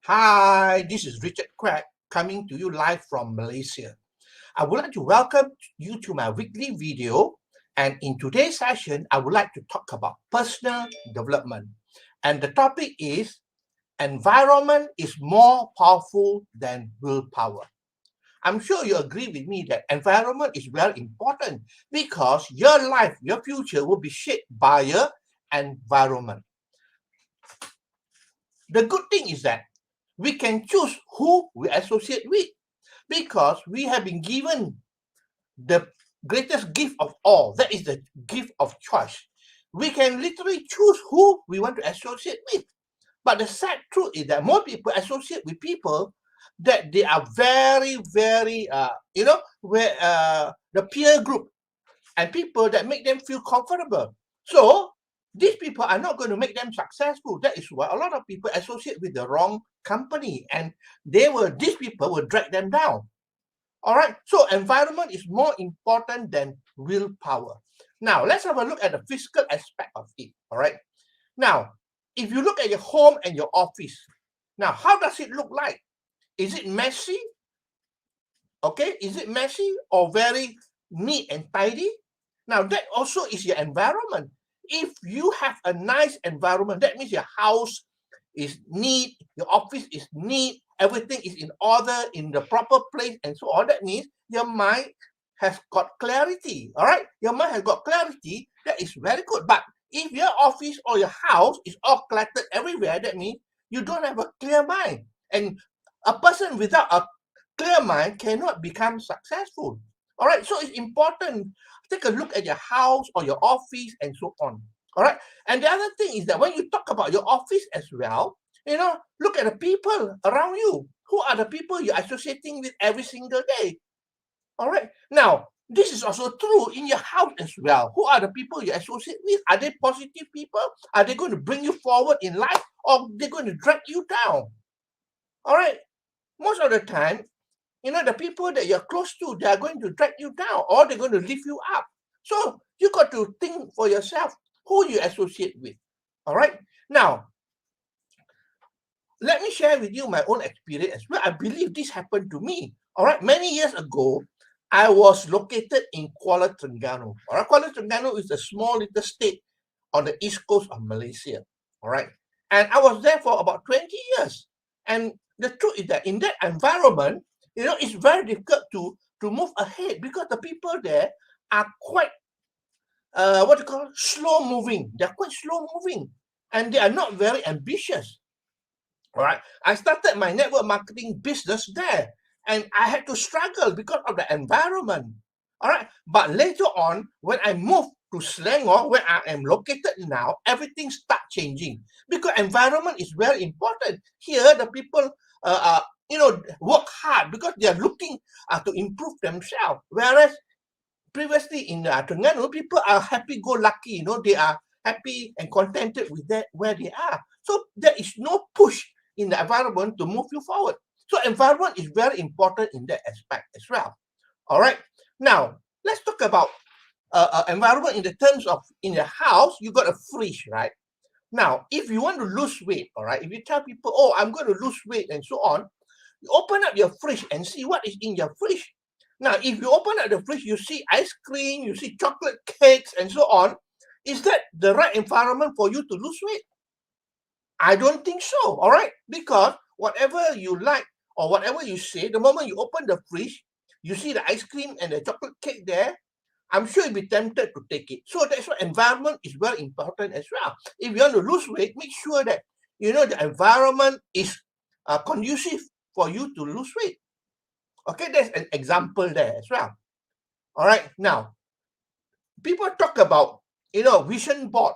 Hi, this is Richard Craig coming to you live from Malaysia. I would like to welcome you to my weekly video. And in today's session, I would like to talk about personal development. And the topic is environment is more powerful than willpower. I'm sure you agree with me that environment is very important because your life, your future will be shaped by your environment. The good thing is that we can choose who we associate with because we have been given the greatest gift of all. That is the gift of choice. We can literally choose who we want to associate with. But the sad truth is that more people associate with people that they are very, where the peer group and people that make them feel comfortable. So these people are not going to make them successful. That is why a lot of people associate with the wrong company, and these people will drag them down. All right. So environment is more important than willpower. Now let's have a look at the physical aspect of it. All right. Now, if you look at your home and your office, now how does it look like? Is it messy? Okay. Is it messy or very neat and tidy? Now that also is your environment. If you have a nice environment, that means your house is neat, your office is neat, everything is in order, in the proper place, and so on. That means your mind has got clarity. All right, your mind has got clarity. That is very good. But if your office or your house is all cluttered everywhere, that means you don't have a clear mind. And a person without a clear mind cannot become successful. All right, so it's important. Take a look at your house or your office and so on. All right, and the other thing is that when you talk about your office as well, look at the people around you. Who are the people you're associating with every single day? All right, now this is also true in your house as well. Who are the people you associate with? Are they positive people? Are they going to bring you forward in life, or they're going to drag you down? All right, most of the time, the people that you're close to, they are going to drag you down or they're going to lift you up. So you got to think for yourself who you associate with. All right. Now, let me share with you my own experience as well. I believe this happened to me. All right. Many years ago, I was located in Kuala Terengganu. All right. Kuala Terengganu is a small little state on the east coast of Malaysia. All right. And I was there for about 20 years. And the truth is that in that environment, it's very difficult to move ahead because the people there are quite slow moving. They're quite slow moving, and they are not very ambitious. All right, I started my network marketing business there, and I had to struggle because of the environment. All right, but later on, when I moved to Selangor, where I am located now, everything start changing because environment is very important. Here, the people work hard because they are looking to improve themselves. Whereas previously in Terengganu, people are happy-go-lucky. They are happy and contented with that where they are. So there is no push in the environment to move you forward. So environment is very important in that aspect as well. All right. Now let's talk about environment in the terms of in your house. You got a fridge, right? Now, if you want to lose weight, all right, if you tell people, oh, I'm going to lose weight and so on, you open up your fridge and see what is in your fridge. Now, if you open up the fridge, you see ice cream, you see chocolate cakes and so on. Is that the right environment for you to lose weight? I don't think so, all right? Because whatever you like or whatever you say, the moment you open the fridge, you see the ice cream and the chocolate cake there, I'm sure you'll be tempted to take it. So that's why environment is very important as well. If you want to lose weight, make sure that, the environment is conducive for you to lose weight. Okay, there's an example there as well. All right, now, people talk about, vision board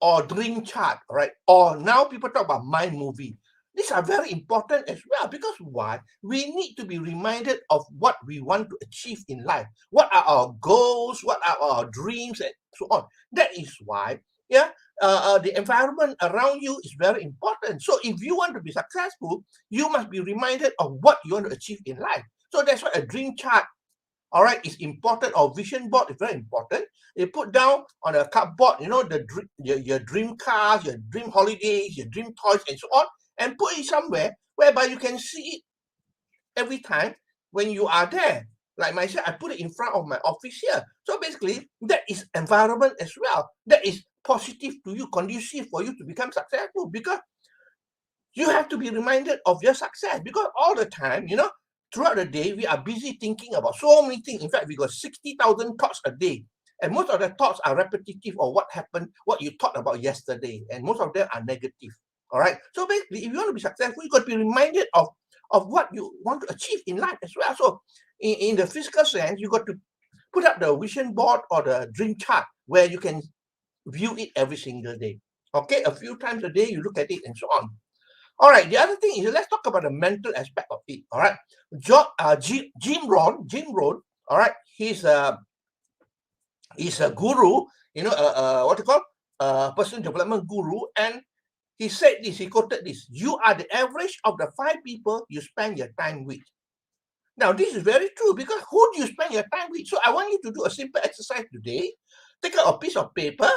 or dream chart, right? Or now people talk about mind movie. These are very important as well because why? We need to be reminded of what we want to achieve in life. What are our goals? What are our dreams and so on? That is why, the environment around you is very important. So if you want to be successful, you must be reminded of what you want to achieve in life. So that's why a dream chart, all right, is important, or vision board is very important. You put down on a cardboard, your dream cars, your dream holidays, your dream toys, and so on. and put it somewhere whereby you can see it every time when you are there. Like myself, I put it in front of my office here. So basically, that is environment as well. That is positive to you, conducive for you to become successful, because you have to be reminded of your success, because all the time, throughout the day, we are busy thinking about so many things. In fact, we got 60,000 thoughts a day. And most of the thoughts are repetitive or what happened, what you thought about yesterday. And most of them are negative. All right. So basically, if you want to be successful, you got to be reminded of what you want to achieve in life as well. So in the physical sense, you got to put up the vision board or the dream chart where you can view it every single day. Okay. A few times a day, you look at it and so on. All right, the other thing is, let's talk about the mental aspect of it. All right, Jim Rohn, all right, he's a guru, what you call personal development guru, and he said this, he quoted this: "You are the average of the 5 people you spend your time with." Now, this is very true, because who do you spend your time with? So I want you to do a simple exercise today. Take out a piece of paper,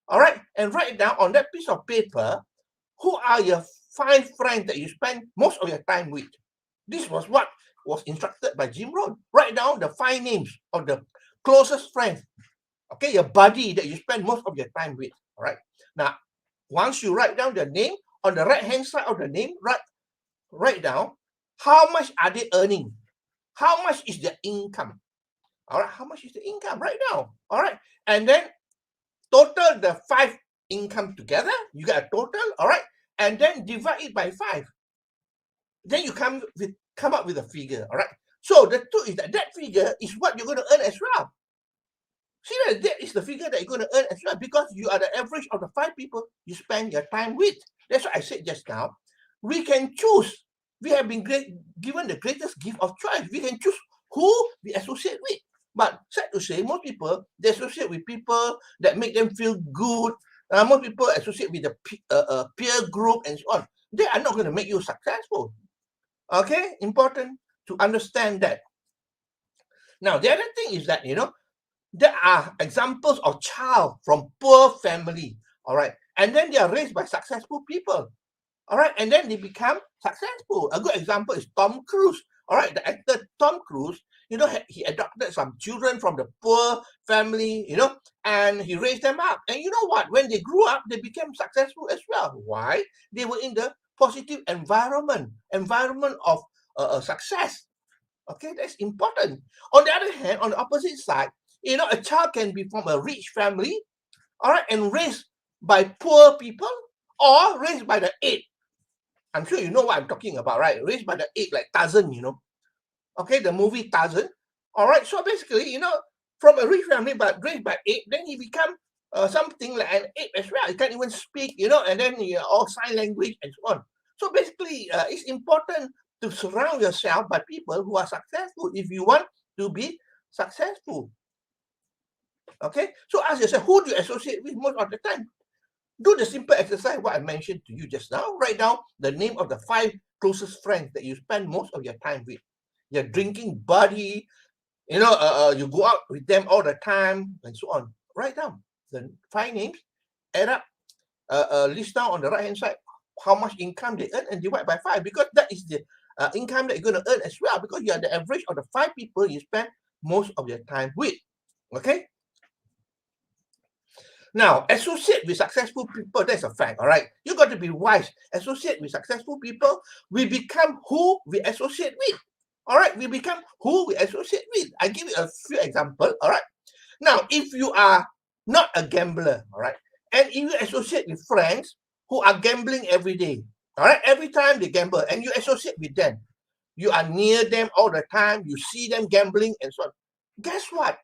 all right, and write down on that piece of paper, who are your 5 friends that you spend most of your time with. This was what was instructed by Jim Rohn. Write down the 5 names of the closest friends, okay, your buddy that you spend most of your time with. All right. Now, once you write down the name, on the right-hand side of the name, write down how much are they earning, how much is their income. All right, how much is the income? Write down. All right, and then total the 5 income together. You get a total. All right. And then divide it by 5. Then you come up with a figure, all right? So the truth is that figure is what you're going to earn as well. See, that is the figure that you're going to earn as well, because you are the average of the 5 people you spend your time with. That's what I said just now. We can choose. We have been given the greatest gift of choice. We can choose who we associate with. But sad to say, most people, they associate with people that make them feel good. Most people associate with the peer group and so on. They are not going to make you successful. Okay? Important to understand that. Now, the other thing is that, there are examples of child from poor family, all right? And then they are raised by successful people, all right? And then they become successful. A good example is Tom Cruise, all right? The actor Tom Cruise, he adopted some children from the poor family, and he raised them up. And you know what? When they grew up, they became successful as well. Why? They were in the positive environment of success. Okay, that's important. On the other hand, on the opposite side, a child can be from a rich family, all right, and raised by poor people, or raised by the 8. I'm sure you know what I'm talking about, right? Raised by the 8, like Tarzan, Okay, the movie Tarzan. All right, so basically, from a rich family, but raised by 8, then he become something like an 8 as well. He can't even speak, and then all sign language and so on. So basically, it's important to surround yourself by people who are successful if you want to be successful. Okay, so ask yourself, who do you associate with most of the time? Do the simple exercise what I mentioned to you just now. Write down the name of the 5 closest friends that you spend most of your time with. Your drinking buddy, you go out with them all the time and so on. Write down the 5 names, add up, list down on the right hand side how much income they earn and divide by 5, because that is the income that you're going to earn as well, because you are the average of the 5 people you spend most of your time with. Okay. Now, associate with successful people, that's a fact, all right? You got to be wise. Associate with successful people. We become who we associate with. All right, we become who we associate with. I give you a few examples, all right? Now, if you are not a gambler, all right, and if you associate with friends who are gambling every day, all right, every time they gamble, and you associate with them, you are near them all the time, you see them gambling and so on. Guess what?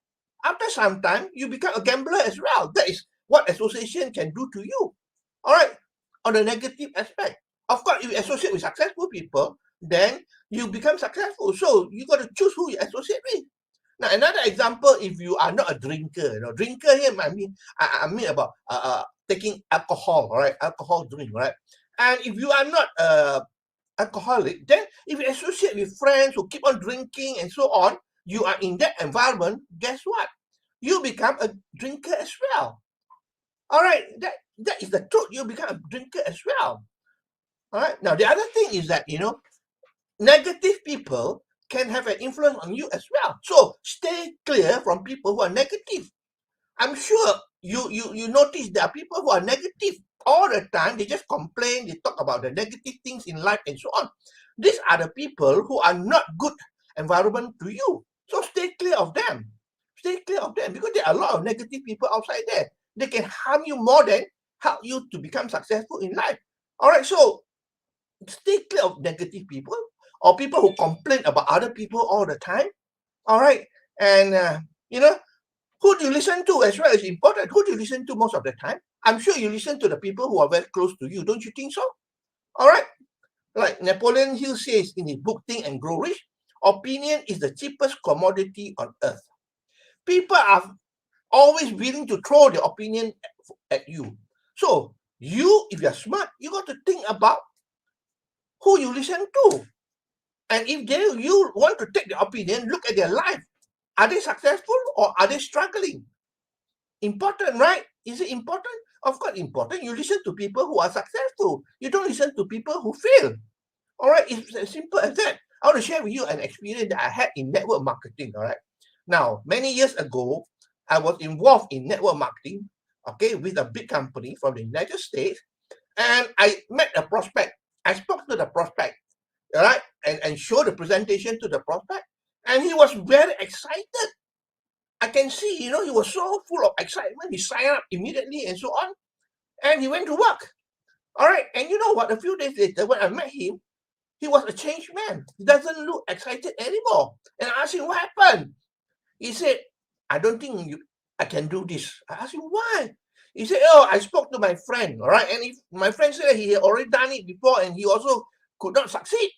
After some time, you become a gambler as well. That is what association can do to you. All right, on the negative aspect. Of course, if you associate with successful people, then you become successful. So you got to choose who you associate with. Now, another example, if you are not a drinker, drinker here, I mean about taking alcohol, all right, alcohol drink, right? And if you are not alcoholic, then if you associate with friends who keep on drinking and so on, you are in that environment, guess what? You become a drinker as well. All right, that is the truth. You become a drinker as well. All right. Now, the other thing is that, negative people can have an influence on you as well. So stay clear from people who are negative. I'm sure you notice there are people who are negative all the time. They just complain, they talk about the negative things in life and so on. These are the people who are not good environment to you. So stay clear of them. Stay clear of them because there are a lot of negative people outside there. They can harm you more than help you to become successful in life. All right, so stay clear of negative people or people who complain about other people all the time. All right, and who do you listen to as well is important. Who do you listen to most of the time? I'm sure you listen to the people who are very close to you. Don't you think so? All right. Like Napoleon Hill says in his book Think and Grow Rich, opinion is the cheapest commodity on earth. People are always willing to throw their opinion at you. So if you're smart, you got to think about who you listen to. And if you want to take their opinion, look at their life. Are they successful or are they struggling? Important, right? Is it important? Of course, important. You listen to people who are successful. You don't listen to people who fail. All right, it's as simple as that. I want to share with you an experience that I had in network marketing. All right. Now, many years ago, I was involved in network marketing, okay, with a big company from the United States, and I met a prospect. I spoke to the prospect, all right, and showed the presentation to the prospect, and he was very excited. I can see, he was so full of excitement. He signed up immediately and so on, and he went to work. All right, and you know what? A few days later, when I met him, he was a changed man. He doesn't look excited anymore. And I asked him, what happened? He said, I don't think I can do this. I asked him, why? He said, I spoke to my friend, all right? And my friend said he had already done it before and he also could not succeed.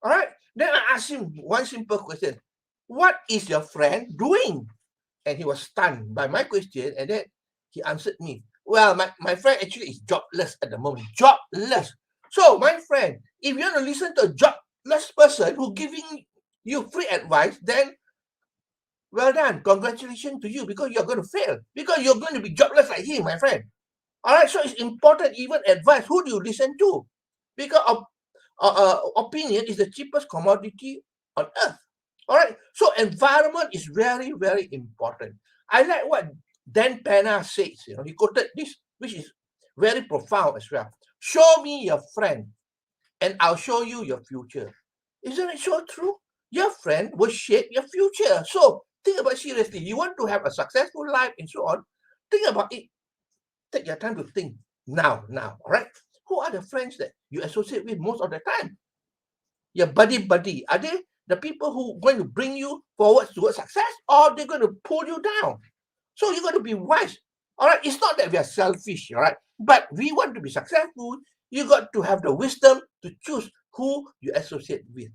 All right? Then I asked him one simple question. What is your friend doing? And he was stunned by my question. And then he answered me, well, my friend actually is jobless at the moment. Jobless. So, my friend, if you want to listen to a jobless person who giving you free advice, then well done. Congratulations to you because you're going to fail. Because you're going to be jobless like him, my friend. All right, so it's important, even advice. Who do you listen to? Because opinion is the cheapest commodity on earth. All right, so environment is very, very important. I like what Dan Penna says. He quoted this, which is very profound as well. Show me your friend, and I'll show you your future. Isn't it so true? Your friend will shape your future. So think about it seriously. You want to have a successful life and so on. Think about it. Take your time to think now. All right. Who are the friends that you associate with most of the time? Your buddy. Are they the people who are going to bring you forward towards success, or they're going to pull you down? So you got to be wise. All right. It's not that we are selfish. All right. But we want to be successful. You got to have the wisdom to choose who you associate with.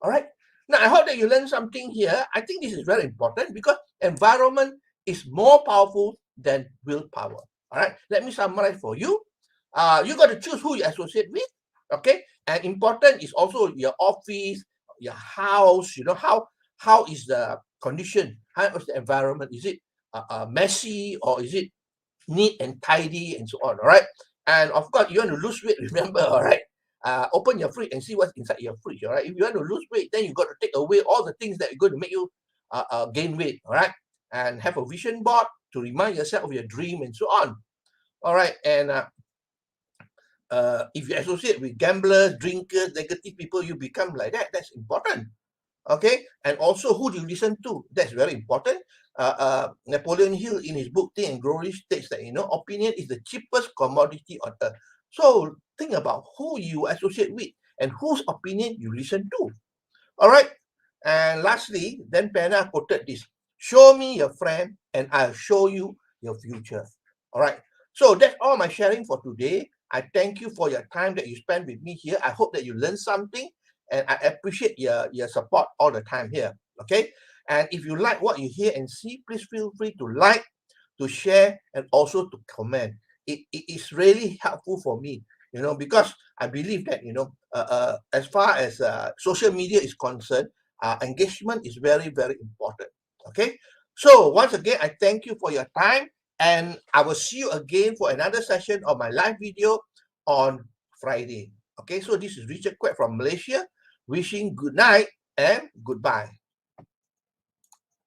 All right. Now, I hope that you learned something here. I think this is very important because environment is more powerful than willpower. All right. Let me summarize for you. You got to choose who you associate with. Okay. And important is also your office, your house. How is the condition? How is the environment? Is it messy or is it neat and tidy and so on? All right. And of course, you want to lose weight. Remember, all right. Open your fridge and see what's inside your fridge. All right. If you want to lose weight, then you got to take away all the things that are going to make you gain weight. All right. And have a vision board to remind yourself of your dream and so on. All right. And if you associate with gamblers, drinkers, negative people, you become like that. That's important. Okay. And also, who do you listen to? That's very important. Napoleon Hill in his book Think and Grow Rich states that opinion is the cheapest commodity on earth. So think about who you associate with and whose opinion you listen to. All right. And lastly, then Penna quoted this: "Show me your friend, and I'll show you your future." All right. So that's all my sharing for today. I thank you for your time that you spent with me here. I hope that you learned something, and I appreciate your support all the time here. Okay. And if you like what you hear and see, please feel free to like, to share, and also to comment. It is really helpful for me, because I believe that, as far as social media is concerned, engagement is very, very important. Okay. So once again, I thank you for your time, and I will see you again for another session of my live video on Friday. Okay, so this is Richard Quek from Malaysia, wishing good night and goodbye.